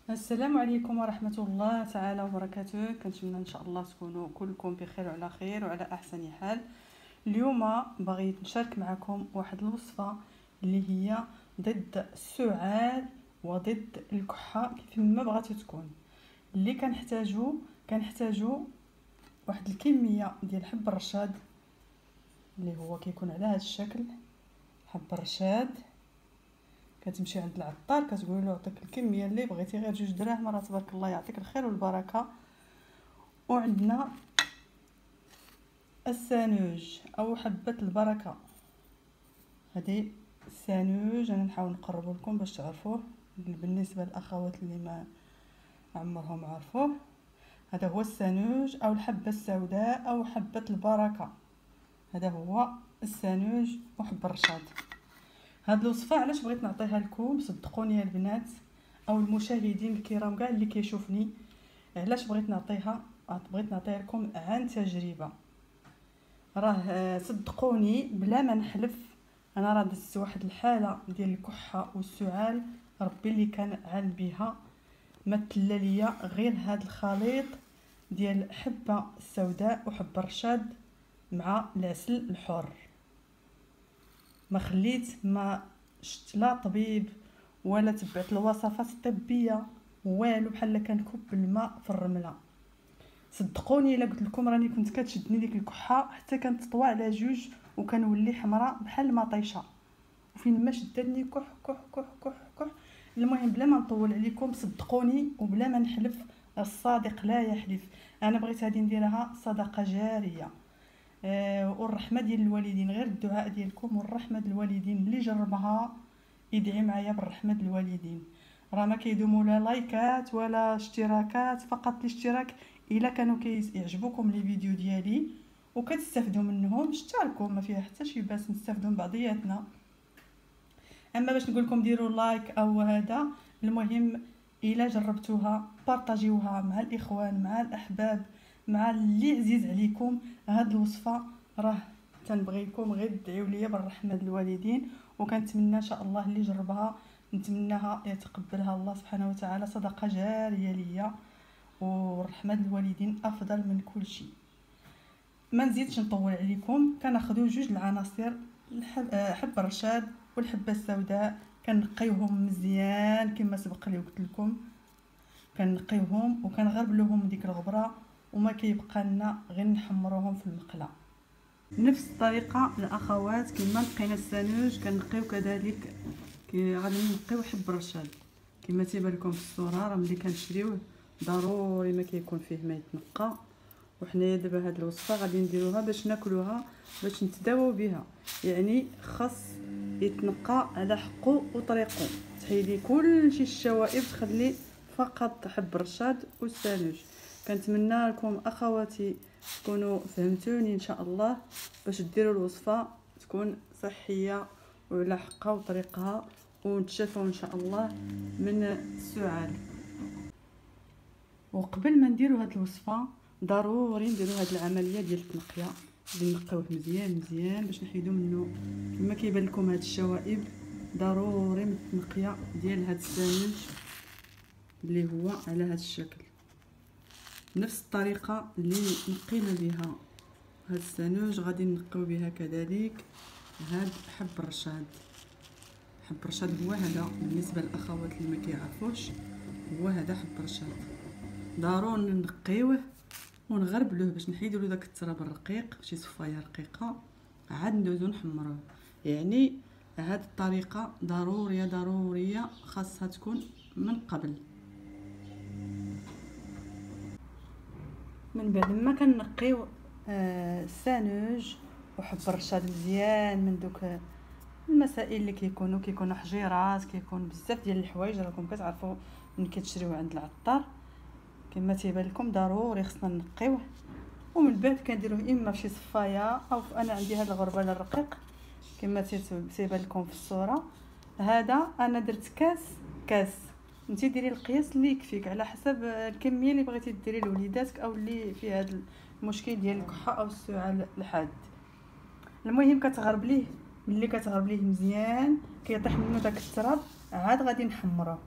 السلام عليكم ورحمة الله تعالى وبركاته. كنتمنى ان شاء الله تكونوا كلكم بخير وعلى خير وعلى احسن حال. اليوم بغيت نشارك معكم واحد الوصفة اللي هي ضد السعال وضد الكحة كيف ما بغاتو تكون. اللي كنحتاجو واحد الكمية ديال حب الرشاد اللي هو كيكون على هذا الشكل. حب الرشاد كتمشي عند العطار كتقول له عطيك الكميه اللي بغيتي، غير 2 دراهم راه تبارك الله يعطيك الخير والبركه. وعندنا السانوج او حبه البركه. هذه السانوج انا نحاول نقربه لكم باش تعرفوه بالنسبه للاخوات اللي ما عمرهم عرفوه. هذا هو السانوج او الحبه السوداء او حبه البركه. هذا هو السانوج وحب الرشاد. هاد الوصفه علاش بغيت نعطيها لكم؟ صدقوني يا البنات او المشاهدين الكرام كاع اللي كيشوفني، علاش بغيت نعطيها لكم عن تجربه. راه صدقوني بلا ما نحلف، انا راه دزت واحد الحاله ديال الكحه والسعال ربي اللي كان عالم بها. مثل ليا غير هاد الخليط ديال حبه السوداء وحب الرشاد مع العسل الحر، ما شت لا طبيب ولا تبعت الوصفات الطبيه والو، بحال كنكب الماء في الرمله. صدقوني الا قلت لكم راني كنت كتشدني ديك الكحه حتى كانت تطوى على 2 وكنولي حمراء بحال ما طيشه، وفين ما شدتني كح كح كح كح كح. المهم بلا ما نطول عليكم صدقوني وبلا ما نحلف، الصادق لا يحلف، انا بغيت هذه نديرها صدقه جاريه. والرحمه ديال الوالدين، غير الدعاء ديالكم والرحمه ديال الوالدين اللي جربها يدعي معايا بالرحمه ديال الوالدين. راه ما كيدوموا لا لايكات ولا اشتراكات، فقط الاشتراك الا كانوا كيعجبوكم لي فيديو ديالي وكتستافدوا منهم اشتركوا، ما فيها حتى شي باس نستافدوا من بعضياتنا. اما باش نقول لكم ديروا لايك او هذا، المهم الا جربتوها بارطاجيوها مع الاخوان مع الاحباب مع اللي عزيز عليكم. هاد الوصفه راه تنبغيكم غير تدعيو ليا بالرحمه ديال الوالدين، وكنتمنى ان شاء الله اللي جربها نتمناها يتقبلها الله سبحانه وتعالى صدقه جاريه ليا، والرحمه ديال الوالدين افضل من كل شيء. ما نزيدش نطول عليكم، كناخذوا 2 العناصر حب الرشاد والحبه السوداء، كنقيوهم مزيان كما سبق لي قلت لكم. كنقيوهم وكنغربلوهم ديك الغبره وما كيبقى لنا غير نحمروهم في المقله. نفس الطريقه الاخوات كما نقينا السانوج كنقيو كذلك غادي نقيو حب الرشاد كما تيبان لكم في الصوره. راه ملي كنشريوه ضروري ما كيكون فيه ما يتنقى، وحنايا دابا هاد الوصفه غادي نديروها باش ناكلوها باش نتداواو بها، يعني خاص يتنقى على حقه وطريقه. تحيدي كلشي الشوائب، تخلي فقط حب الرشاد والسانوج. كنتمنى لكم اخواتي تكونوا فهمتوني ان شاء الله، باش ديروا الوصفه تكون صحيه وعلى حقها وطريقها ونتشافوا ان شاء الله من السعال. وقبل ما نديروا هاد الوصفه ضروري نديروا هاد العمليه ديال التنقيه، غادي نقيوه مزيان مزيان باش نحيدوا منه كما كيبان لكم هاد الشوائب. ضروري من التنقيه ديال هاد السانوج اللي هو على هاد الشكل، نفس الطريقه اللي نقينا بها هاد السانوج غادي نقيو بها كذلك هاد حب الرشاد. حب الرشاد هو هذا بالنسبه للاخوات اللي ما كيعرفوش، هو هذا حب الرشاد. ضروري نقيوه ونغربلوه باش نحيدوا له داك التراب الرقيق، شي صفايه رقيقه عاد ندوزو نحمروه. يعني هاد الطريقه ضروريه خاصها تكون من قبل. من بعد ما كنقيو السانوج وحب الرشاد مزيان من دوك المسائل اللي كيكونوا حجيرات، كيكون بزاف ديال الحوايج راكم كتعرفوا ملي كتشريوه عند العطار كما تيبان لكم. ضروري خصنا نقيوه، ومن بعد كنديروه اما فشي صفايه او انا عندي هذا الغربال الرقيق كما تيبان لكم في الصوره. هذا انا درت كاس انت ديري القياس اللي يكفيك على حسب الكميه اللي بغيتي ديري لوليداتك او اللي في هذا المشكل ديال الكحه او السعال الحاد. المهم كتغربليه، ملي كتغربليه مزيان كيطيح منه داك التراب عاد غادي نحمروه.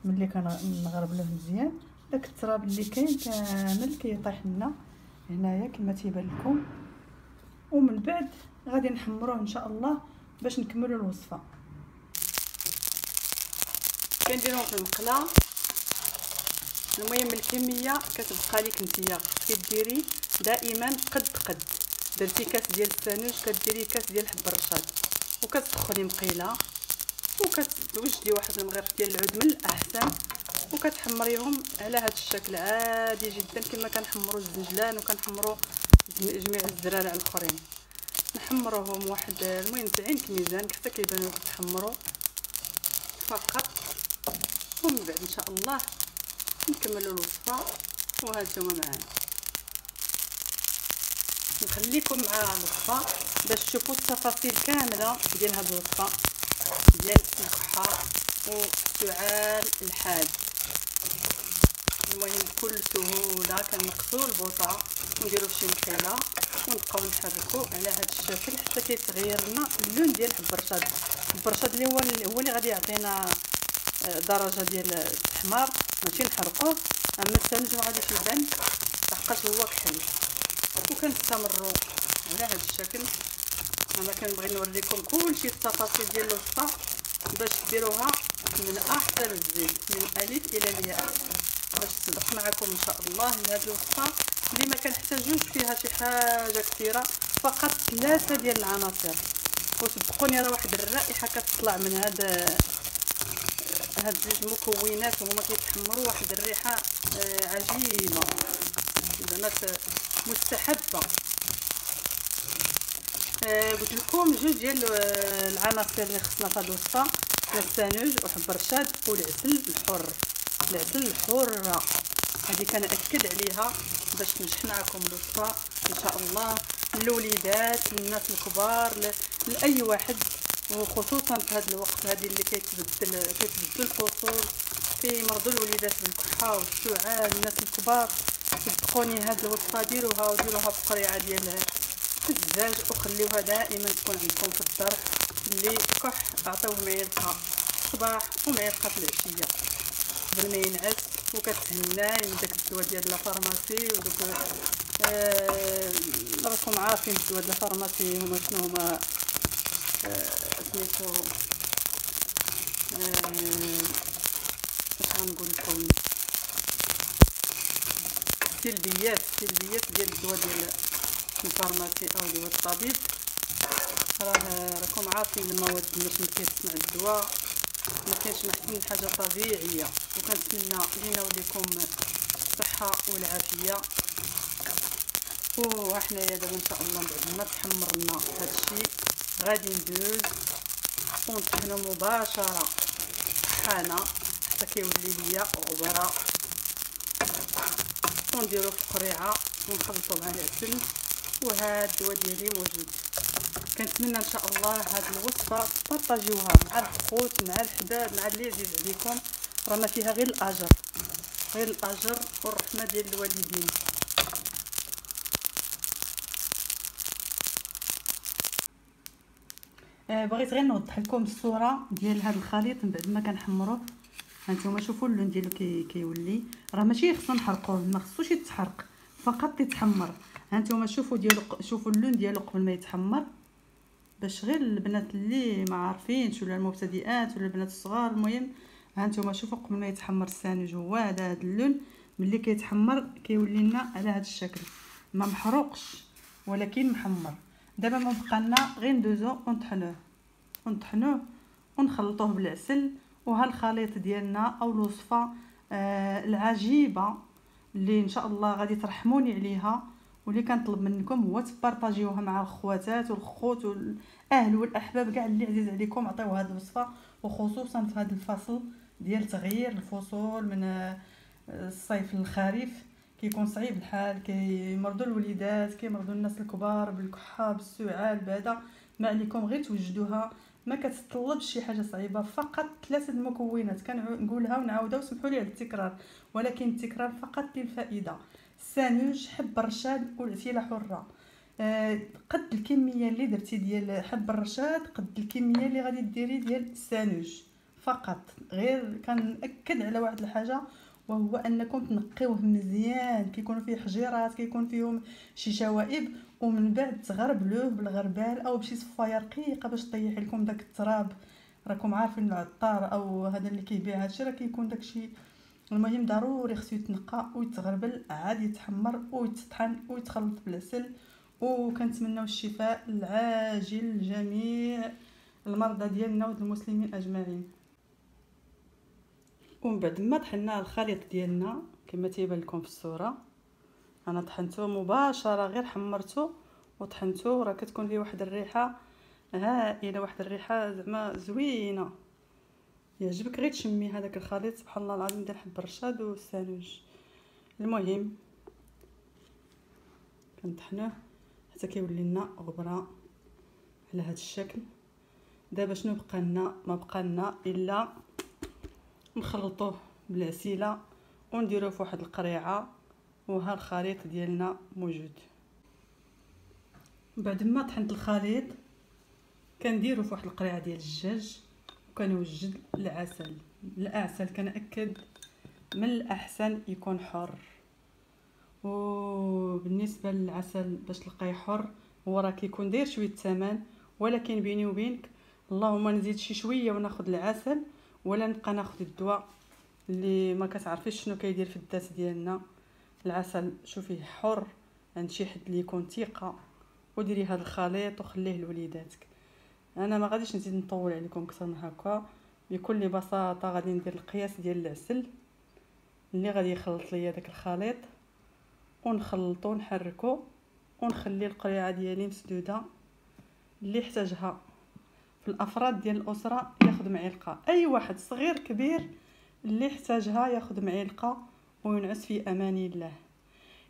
ملي كنغربلوه مزيان داك التراب اللي كاين كامل كيطيح لنا هنايا كما تيبان لكم. ومن بعد غادي نحمروه ان شاء الله باش نكملوا الوصفه. كنديروهم في المقله. المهم الكميه كتبقى لك نتيا، كديري دائما قد درتي كاس ديال السانوج كديري كاس ديال حب الرشاد وكتسخني مقيله وكتوجدي واحد المغرف ديال العود من الاحسن وكتحمريهم على هذا الشكل عادي جدا كما كنحمروا الزنجلان وكنحمروا جميع الزرارع الاخرين. نحمروهم واحد المهم تعين كميزان حتى كيبانوا كتحمروا فقط. ومن بعد ان شاء الله نكملوا الوصفه. وهانتوما معانا نخليكم مع الوصفه باش تشوفوا التفاصيل كامله ديال هذه الوصفه ديال الكحه والسعال الحاد. المهم بكل سهوله كنقصوا البوطه ونديروا شي مقيله ونبقاو نحركوا على هذا الشكل حتى كيتغير لنا اللون ديال حب الرشاد. حب الرشاد اللي هو اللي غادي يعطينا درجه ديال التحمار ماشي نحرقوه. اما السانوج ما غاديش يبان لحقاش هو كحل. وكنستمروا على هذا الشكل. انا كنبغي نوريكم كلشي التفاصيل ديال الوصفه باش ديروها من احسن الزيت من الف الى الياء باش تصدق معكم ان شاء الله. هذه الوصفه اللي ما كنحتاجوش فيها شي حاجه كثيره، فقط 3 ديال العناصر. وصدقوني راه واحد الرائحه كتطلع من هاد جوج مكونات وهما كيتحمروا واحد الريحه عجيبه زعما مستحبه. قلت لكم جوج ديال العناصر اللي خصنا في هذه الوصفه، السانوج وحب الرشاد والعسل الحر. العسل الحر هذه كنأكد عليها باش تنجح معكم الوصفه ان شاء الله للوليدات للناس الكبار لاي واحد. وخصوصا في هذا الوقت هذه اللي كيتبدل الفصول كيمرضوا الوليدات بالكحه والسعال. الناس الكبار صدقوني هذه الوصفه ديروها وديروها بقريعه ديال الدجاج وخليوها دائما تكون عندكم في الدار. اللي كح اعطيوه معلقه الصباح ومعلقه في العشيه قبل ما ينعس وكتهناي من داك الدواء ديال لا فارماسي. ودوك راكم عارفين الدواء ديال لا فارماسي هما شنو هما سميتو اش غنقول لكم سلبيات ديال الدواء ديال الفارماسي او دواء الطبيب. راكم عارفين المواد باش ما كيصنع الدواء ما كاينش محسن من حاجه طبيعيه. وكنتمنى لينا وليكم الصحه والعافيه. وحنايا دابا ان شاء الله بعد ما تحمرنا هذا الشيء غادي ندوز ونطحنو مباشره طحانه حتى كيولي ليا غبره ونديرو في قريعه ونخلطو مع العسل. وهذا الدواء ديالي موجود. كنتمنى ان شاء الله هذه الوصفه تبارطاجيوها مع الخوت مع الحباب مع اللي عزيز عليكم. راه ما فيها غير الاجر والرحمه ديال الوالدين. بغيت غير نوضح لكم الصوره ديال هذا الخليط من بعد ما كنحمروه. هانتوما شوفوا اللون ديالو كيولي. راه ماشي خصنا نحرقوه، ما خصوش يتحرق، فقط يتحمر. هانتوما شوفوا شوفوا اللون ديالو قبل ما يتحمر باش غير البنات اللي ما عارفينش ولا المبتدئات ولا البنات الصغار. المهم هانتوما شوفوا قبل ما يتحمر السانوج هو هذا اللون. ملي كيتحمر كيولي لنا على هذا الشكل ما محروقش ولكن محمر. دابا ما بقى لنا غير ندوزو ونطحنوه ونخلطوه بالعسل. وها الخليط ديالنا او الوصفه العجيبه اللي ان شاء الله غادي ترحموني عليها. واللي كنطلب منكم هو تبارطاجيوها مع الخواتات والخوت والاهل والاحباب كاع اللي عزيز عليكم. عطيو هذه الوصفه وخصوصا في هذا الفصل ديال تغيير الفصول من الصيف للخريف كيكون صعيب الحال. كيمرضوا الوليدات كيمرضوا الناس الكبار بالكحه بالسعال بهذا. ما عليكم غير توجدوها، ما كتطلبش شي حاجه صعيبه. فقط 3 المكونات كنقولها ونعاودها وسمحوا لي على التكرار ولكن التكرار فقط للفائده. السانوج حب الرشاد والعسيله حره. قد الكميه اللي درتي ديال حب الرشاد قد الكميه اللي غادي ديري ديال السانوج فقط. غير كنأكد على واحد الحاجه، وهو انكم تنقيوه مزيان، كيكون فيه حجيرات، كيكون فيهم شي شوائب، ومن بعد تغربلوه بالغربال او بشي صفايه رقيقه باش طيح لكم داك التراب. راكم عارفين العطار او هذا اللي كيبيع هادشي راه كيكون داكشي. المهم ضروري خصو يتنقى ويتغربل، عاد يتحمر ويتطحن ويتخلط بالعسل. وكنتمناو الشفاء العاجل لجميع المرضى ديالنا والمسلمين اجمعين. ومن بعد ما طحنا الخليط ديالنا كما تيبان لكم في الصوره، انا طحنته مباشره، غير حمرته وطحنته، راه كتكون فيه واحد الريحه هائله، واحد الريحه زعما زوينه يعجبك غير تشمي هذاك الخليط. سبحان الله العظيم، ديال حب الرشاد والثلوج. المهم كنطحنوه حتى كيولي لنا غبره على هذا الشكل. دابا شنو بقى لنا؟ ما بقى لنا الا نخلطوه بالعسيله ونديروه في واحد القريعه، وها الخليط ديالنا موجود. بعد ما طحنت الخليط كنديرو في واحد القريعه ديال الدجاج، وكنوجد العسل. العسل كنأكد من الاحسن يكون حر. وبالنسبه للعسل باش تلقايه حر، هو راه كيكون داير شويه الثمن، ولكن بيني وبينك اللهم نزيد شي شويه وناخذ العسل، ولا نبقى ناخذ الدواء اللي ما كتعرفيش شنو كيدير في الذات ديالنا. العسل شوفيه حر عند شي حد اللي يكون ثقه، وديري هذا الخليط وخليه لوليداتك. انا ما غاديش نزيد نطول عليكم اكثر من هكا. بكل بساطه غادي ندير القياس ديال العسل اللي غادي يخلط ليا داك الخليط، ونخلطو ونحركو، ونخلي القريعه ديالي مسدوده. اللي يحتاجها في الافراد ديال الاسره ياخذ معلقه، اي واحد صغير كبير اللي يحتاجها ياخذ معلقه وينعس في امان الله.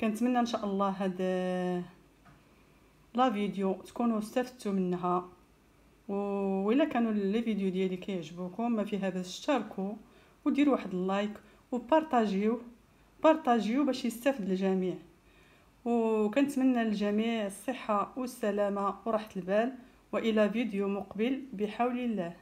كنتمنى ان شاء الله هاد لا فيديو تكونوا استفدتوا منها، وإلا كانوا لي فيديو ديالي كيعجبوكم ما فيها باش اشتركوا وديروا واحد اللايك وبارطاجيو باش يستافد الجميع. وكنتمنى للجميع الصحه والسلامه وراحه البال، والى فيديو مقبل بحول الله.